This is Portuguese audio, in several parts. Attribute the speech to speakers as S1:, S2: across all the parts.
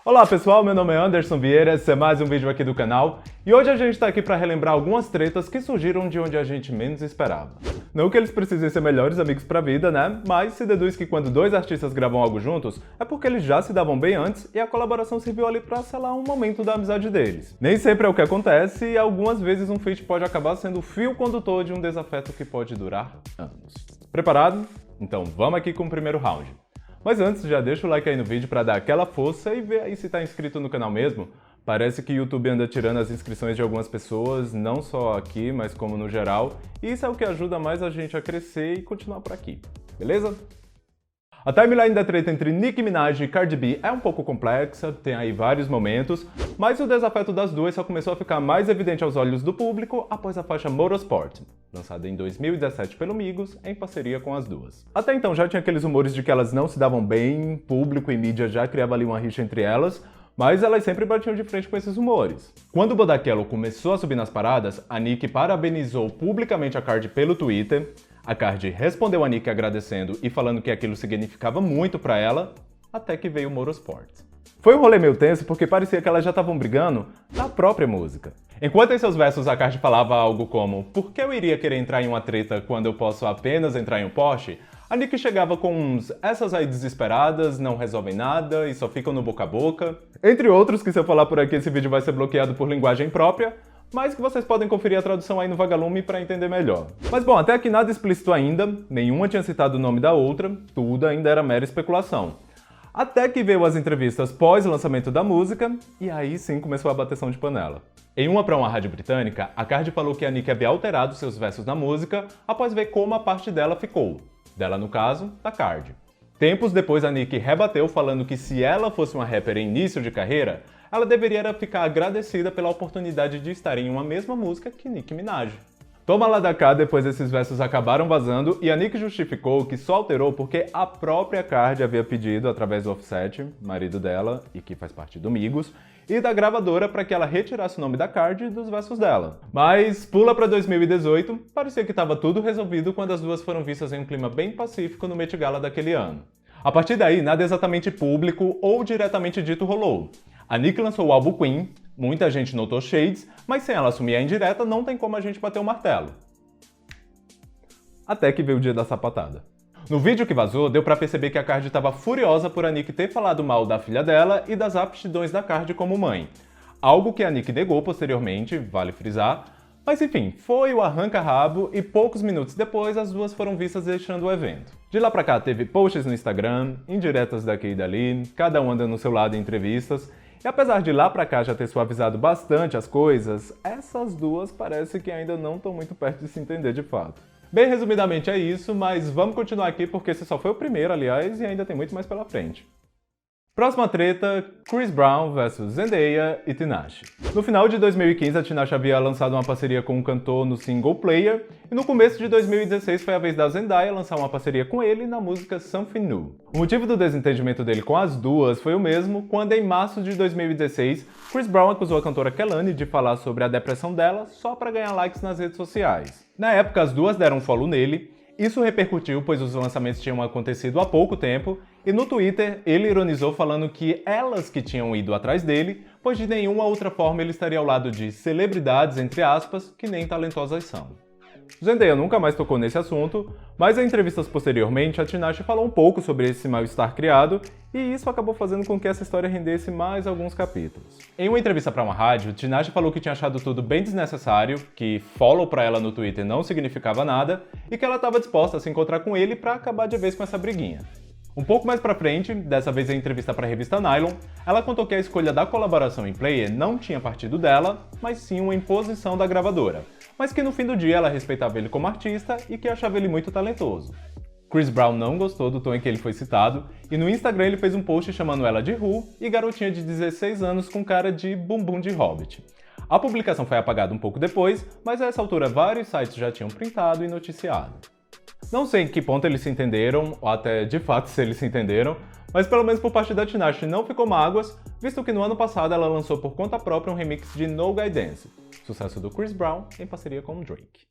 S1: Olá pessoal, meu nome é Anderson Vieira, esse é mais um vídeo aqui do canal e hoje a gente está aqui para relembrar algumas tretas que surgiram de onde a gente menos esperava. Não que eles precisem ser melhores amigos pra vida, né? Mas se deduz que quando dois artistas gravam algo juntos, é porque eles já se davam bem antes e a colaboração serviu ali pra selar um momento da amizade deles. Nem sempre é o que acontece e algumas vezes um feat pode acabar sendo o fio condutor de um desafeto que pode durar anos. Preparado? Então vamos aqui com o primeiro round. Mas antes, já deixa o like aí no vídeo pra dar aquela força e ver aí se tá inscrito no canal mesmo. Parece que o YouTube anda tirando as inscrições de algumas pessoas, não só aqui, mas como no geral, e isso é o que ajuda mais a gente a crescer e continuar por aqui, beleza? A timeline da treta entre Nicki Minaj e Cardi B é um pouco complexa, tem aí vários momentos, mas o desafeto das duas só começou a ficar mais evidente aos olhos do público após a faixa Motorsport, lançada em 2017 pelo Migos, em parceria com as duas. Até então já tinha aqueles rumores de que elas não se davam bem, público e mídia já criava ali uma rixa entre elas, mas elas sempre batiam de frente com esses rumores. Quando o Bodaquelo começou a subir nas paradas, a Nicki parabenizou publicamente a Cardi pelo Twitter. A Cardi respondeu a Nicki agradecendo e falando que aquilo significava muito pra ela, até que veio o Motorsport. Foi um rolê meio tenso porque parecia que elas já estavam brigando na própria música. Enquanto em seus versos a Cardi falava algo como "Por que eu iria querer entrar em uma treta quando eu posso apenas entrar em um Porsche?", a Nicki chegava com uns "essas aí desesperadas, não resolvem nada e só ficam no boca a boca", entre outros que se eu falar por aqui esse vídeo vai ser bloqueado por linguagem própria, mas que vocês podem conferir a tradução aí no Vagalume para entender melhor. Mas bom, até aqui nada explícito ainda, nenhuma tinha citado o nome da outra, tudo ainda era mera especulação. Até que veio as entrevistas pós-lançamento da música, e aí sim começou a bateção de panela. Em uma para uma rádio britânica, a Cardi falou que a Nicki havia alterado seus versos na música após ver como a parte dela ficou. Dela no caso, da Cardi. Tempos depois a Nicki rebateu falando que se ela fosse uma rapper em início de carreira, ela deveria ficar agradecida pela oportunidade de estar em uma mesma música que Nicki Minaj. Toma lá da cá, depois esses versos acabaram vazando e a Nicki justificou que só alterou porque a própria Cardi havia pedido, através do Offset, marido dela, e que faz parte do Migos, e da gravadora para que ela retirasse o nome da Cardi dos versos dela. Mas pula para 2018, parecia que estava tudo resolvido quando as duas foram vistas em um clima bem pacífico no Met Gala daquele ano. A partir daí, nada exatamente público ou diretamente dito rolou. A Nicki lançou o álbum Queen, muita gente notou shades, mas sem ela assumir a indireta não tem como a gente bater o martelo. Até que veio o dia da sapatada. No vídeo que vazou, deu pra perceber que a Cardi estava furiosa por a Nicki ter falado mal da filha dela e das aptidões da Cardi como mãe. Algo que a Nicki negou posteriormente, vale frisar, mas enfim, foi o arranca-rabo e poucos minutos depois as duas foram vistas deixando o evento. De lá pra cá teve posts no Instagram, indiretas daqui e dali, cada um andando no seu lado em entrevistas, e apesar de lá pra cá já ter suavizado bastante as coisas, essas duas parece que ainda não estão muito perto de se entender de fato. Bem resumidamente é isso, mas vamos continuar aqui porque esse só foi o primeiro, aliás, e ainda tem muito mais pela frente. Próxima treta, Chris Brown vs Zendaya e Tinashe. No final de 2015, a Tinashe havia lançado uma parceria com um cantor no single Player, e no começo de 2016 foi a vez da Zendaya lançar uma parceria com ele na música Something New. O motivo do desentendimento dele com as duas foi o mesmo quando, em março de 2016, Chris Brown acusou a cantora Kehlani de falar sobre a depressão dela só para ganhar likes nas redes sociais. Na época, as duas deram um follow nele. Isso repercutiu, pois os lançamentos tinham acontecido há pouco tempo, e no Twitter ele ironizou falando que elas que tinham ido atrás dele, pois de nenhuma outra forma ele estaria ao lado de celebridades, entre aspas, que nem talentosas são. Zendaya nunca mais tocou nesse assunto, mas em entrevistas posteriormente a Tinashe falou um pouco sobre esse mal-estar criado, e isso acabou fazendo com que essa história rendesse mais alguns capítulos. Em uma entrevista para uma rádio, Tinashe falou que tinha achado tudo bem desnecessário, que follow pra ela no Twitter não significava nada, e que ela estava disposta a se encontrar com ele para acabar de vez com essa briguinha. Um pouco mais pra frente, dessa vez em entrevista para a revista Nylon, ela contou que a escolha da colaboração em Player não tinha partido dela, mas sim uma imposição da gravadora, mas que no fim do dia ela respeitava ele como artista e que achava ele muito talentoso. Chris Brown não gostou do tom em que ele foi citado, e no Instagram ele fez um post chamando ela de Ru e garotinha de 16 anos com cara de bumbum de Hobbit. A publicação foi apagada um pouco depois, mas a essa altura vários sites já tinham printado e noticiado. Não sei em que ponto eles se entenderam, ou até de fato se eles se entenderam, mas pelo menos por parte da Tinashe não ficou mágoas, visto que no ano passado ela lançou por conta própria um remix de No Guy Dance, sucesso do Chris Brown em parceria com o Drake.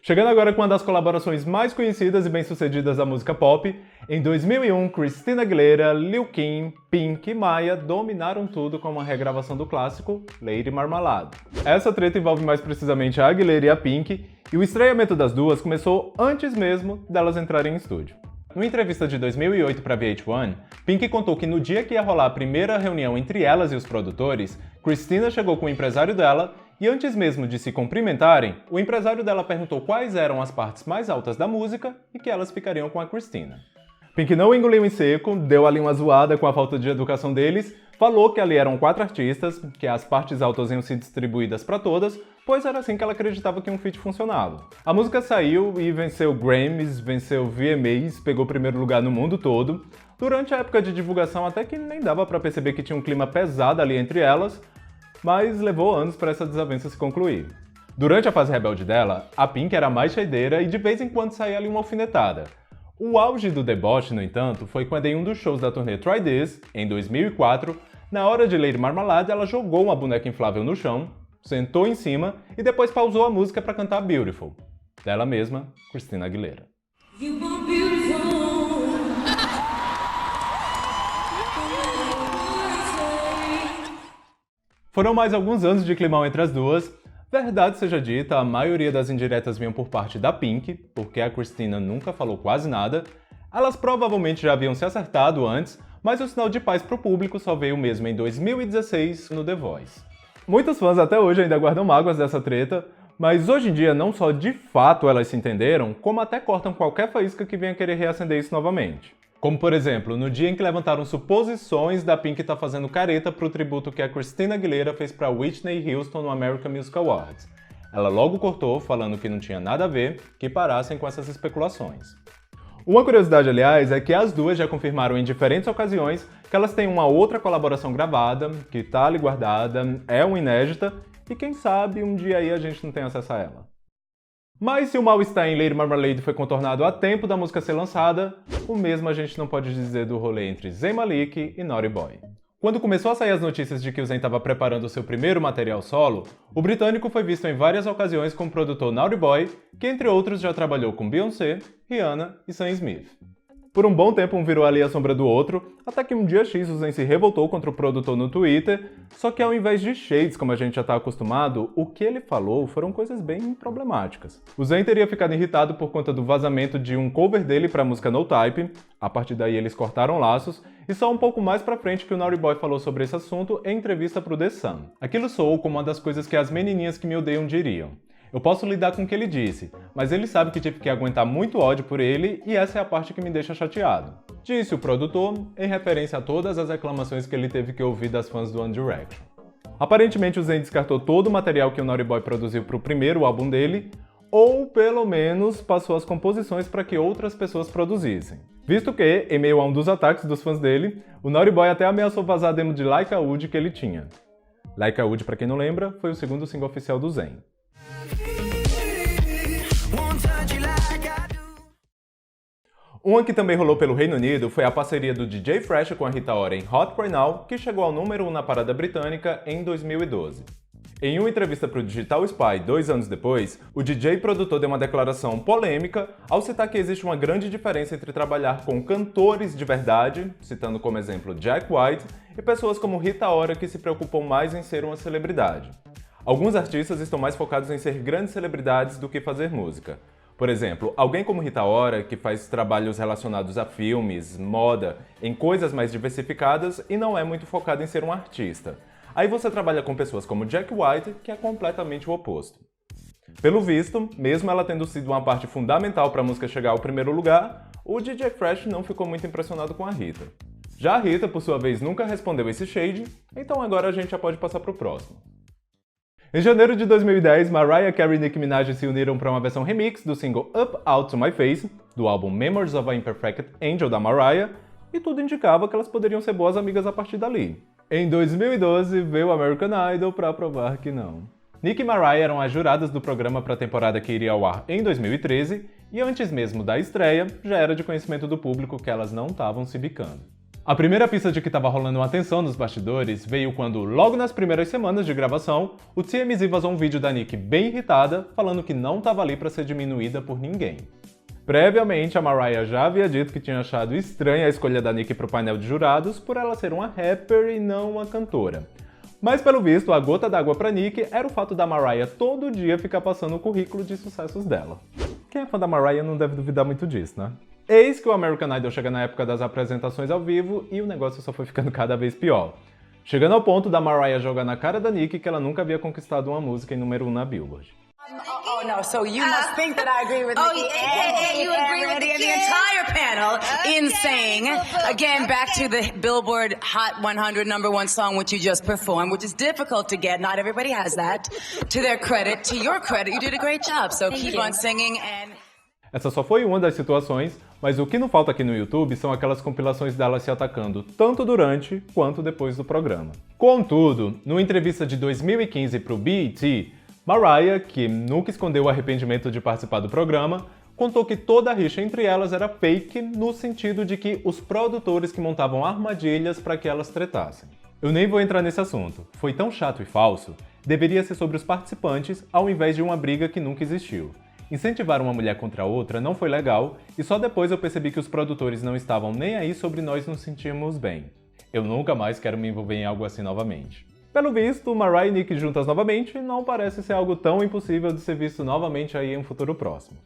S1: Chegando agora com uma das colaborações mais conhecidas e bem-sucedidas da música pop, em 2001, Christina Aguilera, Lil Kim, Pink e Maia dominaram tudo com uma regravação do clássico Lady Marmalade. Essa treta envolve mais precisamente a Aguilera e a Pink, e o estreamento das duas começou antes mesmo delas entrarem em estúdio. Numa entrevista de 2008 para VH1, Pink contou que no dia que ia rolar a primeira reunião entre elas e os produtores, Christina chegou com o empresário dela e antes mesmo de se cumprimentarem, o empresário dela perguntou quais eram as partes mais altas da música e que elas ficariam com a Christina. Pink não engoliu em seco, deu ali uma zoada com a falta de educação deles, falou que ali eram 4 artistas, que as partes altas iam ser distribuídas para todas, pois era assim que ela acreditava que um feat funcionava. A música saiu e venceu Grammys, venceu VMAs, pegou primeiro lugar no mundo todo. Durante a época de divulgação até que nem dava para perceber que tinha um clima pesado ali entre elas, mas levou anos para essa desavença se concluir. Durante a fase rebelde dela, a Pink era mais cheideira e de vez em quando saía ali uma alfinetada. O auge do deboche, no entanto, foi quando em um dos shows da turnê Try This, em 2004, na hora de Lady Marmalade, ela jogou uma boneca inflável no chão, sentou em cima e depois pausou a música para cantar Beautiful, dela mesma, Christina Aguilera. Foram mais alguns anos de climão entre as duas. Verdade seja dita, a maioria das indiretas vinham por parte da Pink, porque a Christina nunca falou quase nada. Elas provavelmente já haviam se acertado antes, mas o sinal de paz pro público só veio mesmo em 2016 no The Voice. Muitos fãs até hoje ainda guardam mágoas dessa treta, mas hoje em dia não só de fato elas se entenderam, como até cortam qualquer faísca que venha querer reacender isso novamente. Como por exemplo, no dia em que levantaram suposições da Pink estar fazendo careta pro tributo que a Christina Aguilera fez pra Whitney Houston no American Music Awards. Ela logo cortou, falando que não tinha nada a ver, que parassem com essas especulações. Uma curiosidade, aliás, é que as duas já confirmaram em diferentes ocasiões que elas têm uma outra colaboração gravada, que tá ali guardada, é uma inédita, e quem sabe um dia aí a gente não tem acesso a ela. Mas se o mal-estar em Lady Marmalade foi contornado a tempo da música ser lançada, o mesmo a gente não pode dizer do rolê entre Zayn Malik e Naughty Boy. Quando começou a sair as notícias de que o Zayn estava preparando seu primeiro material solo, o britânico foi visto em várias ocasiões como produtor Naughty Boy, que entre outros já trabalhou com Beyoncé, Rihanna e Sam Smith. Por um bom tempo um virou ali a sombra do outro, até que um dia X o Zayn se revoltou contra o produtor no Twitter, só que ao invés de shades como a gente já está acostumado, o que ele falou foram coisas bem problemáticas. O Zayn teria ficado irritado por conta do vazamento de um cover dele para a música No Type, a partir daí eles cortaram laços, e só um pouco mais pra frente que o Naughty Boy falou sobre esse assunto em entrevista pro The Sun. Aquilo soou como uma das coisas que as menininhas que me odeiam diriam. Eu posso lidar com o que ele disse, mas ele sabe que tive que aguentar muito ódio por ele e essa é a parte que me deixa chateado. Disse o produtor, em referência a todas as reclamações que ele teve que ouvir das fãs do One Direction. Aparentemente o Zayn descartou todo o material que o Naughty Boy produziu pro primeiro álbum dele, ou pelo menos passou as composições para que outras pessoas produzissem. Visto que, em meio a um dos ataques dos fãs dele, o Naughty Boy até ameaçou vazar a demo de Like a Wood que ele tinha. Like a Wood, pra quem não lembra, foi o segundo single oficial do Zayn. Uma que também rolou pelo Reino Unido foi a parceria do DJ Fresh com a Rita Ora em Hot Right Now, que chegou ao número 1 na parada britânica em 2012. Em uma entrevista para o Digital Spy 2 anos depois, o DJ e produtor deu uma declaração polêmica ao citar que existe uma grande diferença entre trabalhar com cantores de verdade, citando como exemplo Jack White, e pessoas como Rita Ora que se preocupam mais em ser uma celebridade. Alguns artistas estão mais focados em ser grandes celebridades do que fazer música. Por exemplo, alguém como Rita Ora, que faz trabalhos relacionados a filmes, moda, em coisas mais diversificadas e não é muito focado em ser um artista. Aí você trabalha com pessoas como Jack White, que é completamente o oposto. Pelo visto, mesmo ela tendo sido uma parte fundamental para a música chegar ao primeiro lugar, o DJ Fresh não ficou muito impressionado com a Rita. Já a Rita, por sua vez, nunca respondeu esse shade, então agora a gente já pode passar para o próximo. Em janeiro de 2010, Mariah Carey e Nicki Minaj se uniram para uma versão remix do single Up Out to My Face, do álbum Memories of an Imperfect Angel da Mariah, e tudo indicava que elas poderiam ser boas amigas a partir dali. Em 2012, veio o American Idol para provar que não. Nicki e Mariah eram as juradas do programa para a temporada que iria ao ar em 2013, e antes mesmo da estreia, já era de conhecimento do público que elas não estavam se bicando. A primeira pista de que estava rolando uma tensão nos bastidores veio quando, logo nas primeiras semanas de gravação, o TMZ vazou um vídeo da Nicki bem irritada, falando que não estava ali para ser diminuída por ninguém. Previamente, a Mariah já havia dito que tinha achado estranha a escolha da Nicki para o painel de jurados por ela ser uma rapper e não uma cantora. Mas pelo visto, a gota d'água para Nicki era o fato da Mariah todo dia ficar passando o currículo de sucessos dela. Quem é fã da Mariah não deve duvidar muito disso, né? Eis que o American Idol chega na época das apresentações ao vivo e o negócio só foi ficando cada vez pior. Chegando ao ponto da Mariah jogar na cara da Nicki que ela nunca havia conquistado uma música em número 1 na Billboard.
S2: Oh no, so you must think that I agree with Nicki and
S3: you agree with
S2: the entire panel in saying, again, back to the Billboard Hot 100 #1 song which you just performed, which is difficult to get, not everybody has that. To their credit, to your credit, you did a great job, so keep on singing and...
S1: Essa só foi uma das situações, mas o que não falta aqui no YouTube são aquelas compilações dela se atacando tanto durante quanto depois do programa. Contudo, numa entrevista de 2015 para o BET, Mariah, que nunca escondeu o arrependimento de participar do programa, contou que toda a rixa entre elas era fake no sentido de que os produtores que montavam armadilhas para que elas tretassem. Eu nem vou entrar nesse assunto, foi tão chato e falso, deveria ser sobre os participantes ao invés de uma briga que nunca existiu. Incentivar uma mulher contra a outra não foi legal e só depois eu percebi que os produtores não estavam nem aí sobre nós nos sentirmos bem. Eu nunca mais quero me envolver em algo assim novamente. Pelo visto, Mariah e Nicki juntas novamente não parece ser algo tão impossível de ser visto novamente aí em um futuro próximo.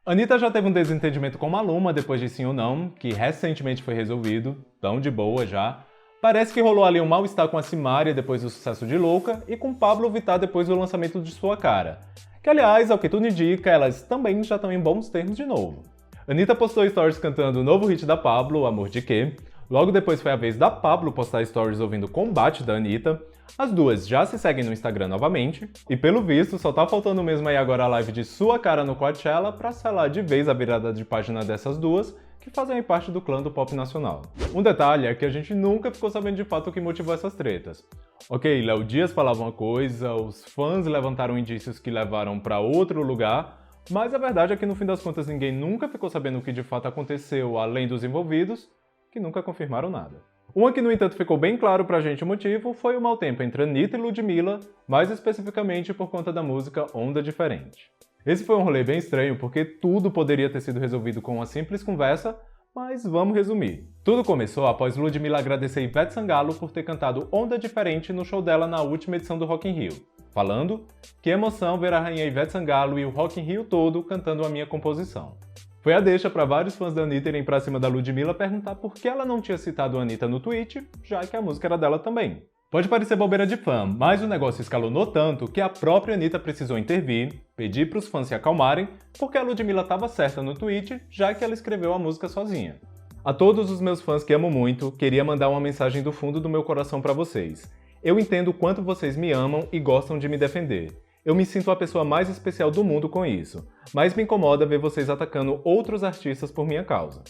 S1: Anitta já teve um desentendimento com Maluma depois de Sim ou Não, que recentemente foi resolvido, tão de boa já. Parece que rolou ali um mal-estar com a Simaria depois do sucesso de Louca e com Pablo Vittar depois do lançamento de Sua Cara. Que aliás, ao que tudo indica, elas também já estão em bons termos de novo. Anitta postou stories cantando o novo hit da Pablo, Amor de Quê. Logo depois foi a vez da Pablo postar stories ouvindo Combate da Anitta. As duas já se seguem no Instagram novamente. E pelo visto, só tá faltando mesmo aí agora a live de Sua Cara no Coachella pra selar de vez a virada de página dessas duas, que fazem parte do clã do pop nacional. Um detalhe é que a gente nunca ficou sabendo de fato o que motivou essas tretas. Ok, Léo Dias falava uma coisa, os fãs levantaram indícios que levaram para outro lugar, mas a verdade é que no fim das contas ninguém nunca ficou sabendo o que de fato aconteceu além dos envolvidos, que nunca confirmaram nada. Uma que no entanto ficou bem claro pra gente o motivo foi o mau tempo entre Anitta e Ludmilla, mais especificamente por conta da música Onda Diferente. Esse foi um rolê bem estranho porque tudo poderia ter sido resolvido com uma simples conversa, mas vamos resumir. Tudo começou após Ludmilla agradecer Ivete Sangalo por ter cantado Onda Diferente no show dela na última edição do Rock in Rio, falando que emoção ver a rainha Ivete Sangalo e o Rock in Rio todo cantando a minha composição. Foi a deixa para vários fãs da Anitta irem pra cima da Ludmilla perguntar por que ela não tinha citado a Anitta no tweet, já que a música era dela também. Pode parecer bobeira de fã, mas o negócio escalonou tanto que a própria Anitta precisou intervir, pedir para os fãs se acalmarem, porque a Ludmilla estava certa no tweet, já que ela escreveu a música sozinha. A todos os meus fãs que amo muito, queria mandar uma mensagem do fundo do meu coração para vocês. Eu entendo o quanto vocês me amam e gostam de me defender. Eu me sinto a pessoa mais especial do mundo com isso, mas me incomoda ver vocês atacando outros artistas por minha causa.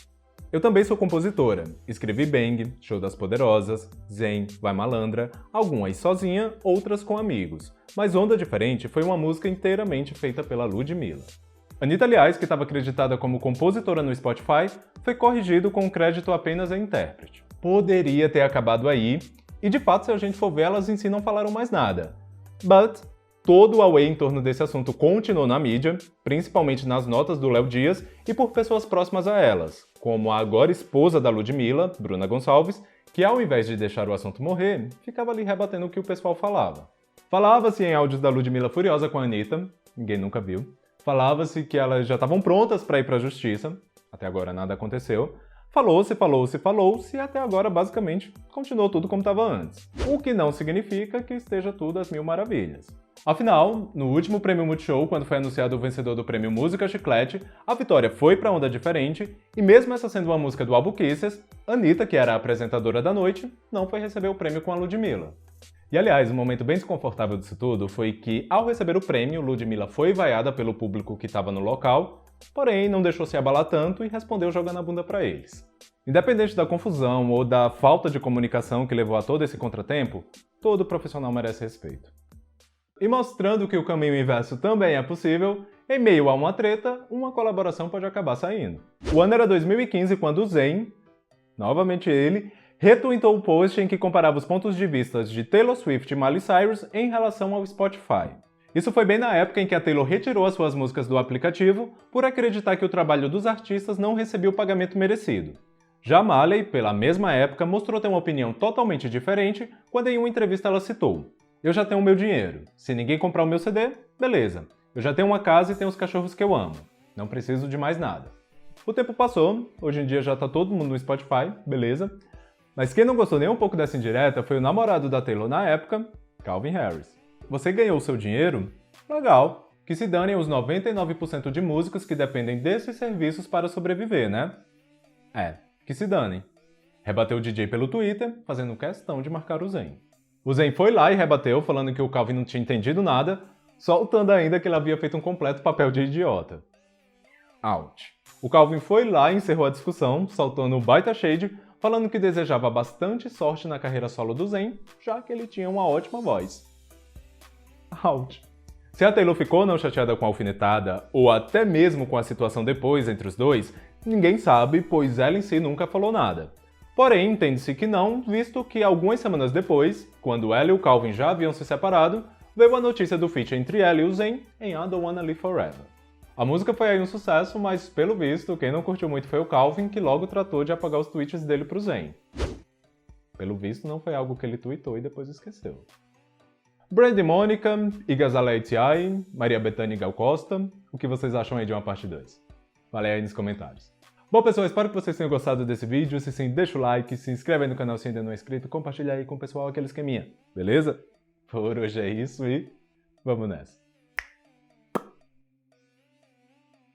S1: Eu também sou compositora, escrevi Bang, Show das Poderosas, Zen, Vai Malandra, algumas sozinha, outras com amigos, mas Onda Diferente foi uma música inteiramente feita pela Ludmilla. Anitta, aliás, que estava acreditada como compositora no Spotify, foi corrigido com crédito apenas em intérprete. Poderia ter acabado aí, e de fato se a gente for ver elas em si não falaram mais nada. But todo o away em torno desse assunto continuou na mídia, principalmente nas notas do Léo Dias e por pessoas próximas a elas, como a agora esposa da Ludmilla, Bruna Gonçalves, que ao invés de deixar o assunto morrer, ficava ali rebatendo o que o pessoal falava. Falava-se em áudios da Ludmilla furiosa com a Anitta, ninguém nunca viu. Falava-se que elas já estavam prontas para ir para a justiça, até agora nada aconteceu. Falou-se e até agora basicamente continuou tudo como estava antes. O que não significa que esteja tudo às mil maravilhas. Afinal, no último Prêmio Multishow, quando foi anunciado o vencedor do Prêmio Música Chiclete, a vitória foi para Onda Diferente, e mesmo essa sendo uma música do álbum Kisses, Anitta, que era a apresentadora da noite, não foi receber o prêmio com a Ludmilla. E aliás, um momento bem desconfortável disso tudo foi que, ao receber o prêmio, Ludmilla foi vaiada pelo público que estava no local, porém não deixou se abalar tanto e respondeu jogando a bunda para eles. Independente da confusão ou da falta de comunicação que levou a todo esse contratempo, todo profissional merece respeito. E mostrando que o caminho inverso também é possível, em meio a uma treta, uma colaboração pode acabar saindo. O ano era 2015 quando o Zayn, novamente ele, retweetou o post em que comparava os pontos de vista de Taylor Swift e Miley Cyrus em relação ao Spotify. Isso foi bem na época em que a Taylor retirou as suas músicas do aplicativo por acreditar que o trabalho dos artistas não recebia o pagamento merecido. Já Miley, pela mesma época, mostrou ter uma opinião totalmente diferente quando em uma entrevista ela citou: "Eu já tenho o meu dinheiro. Se ninguém comprar o meu CD, beleza. Eu já tenho uma casa e tenho os cachorros que eu amo. Não preciso de mais nada." O tempo passou, hoje em dia já tá todo mundo no Spotify, beleza? Mas quem não gostou nem um pouco dessa indireta foi o namorado da Taylor na época, Calvin Harris. Você ganhou o seu dinheiro? Legal. Que se danem os 99% de músicos que dependem desses serviços para sobreviver, né? Que se danem. Rebateu o DJ pelo Twitter, fazendo questão de marcar o Zayn. O Zayn foi lá e rebateu, falando que o Calvin não tinha entendido nada, soltando ainda que ele havia feito um completo papel de idiota. Ouch. O Calvin foi lá e encerrou a discussão, soltando um baita shade, falando que desejava bastante sorte na carreira solo do Zayn, já que ele tinha uma ótima voz. Ouch. Se a Taylor ficou não chateada com a alfinetada, ou até mesmo com a situação depois entre os dois, ninguém sabe, pois ela em si nunca falou nada. Porém, entende-se que não, visto que algumas semanas depois, quando ela e o Calvin já haviam se separado, veio a notícia do feat entre ela e o Zayn em I Don't Wanna Live Forever. A música foi aí um sucesso, mas pelo visto, quem não curtiu muito foi o Calvin, que logo tratou de apagar os tweets dele pro Zayn. Pelo visto, não foi algo que ele tweetou e depois esqueceu. Brandy Mônica, Iggy Azalea e T.I., Maria Bethânia e Gal Costa, o que vocês acham aí de uma parte 2? Fale aí nos comentários. Bom pessoal, espero que vocês tenham gostado desse vídeo, se sim, deixa o like, se inscreve aí no canal se ainda não é inscrito, compartilha aí com o pessoal aquele esqueminha, beleza? Por hoje é isso e vamos nessa!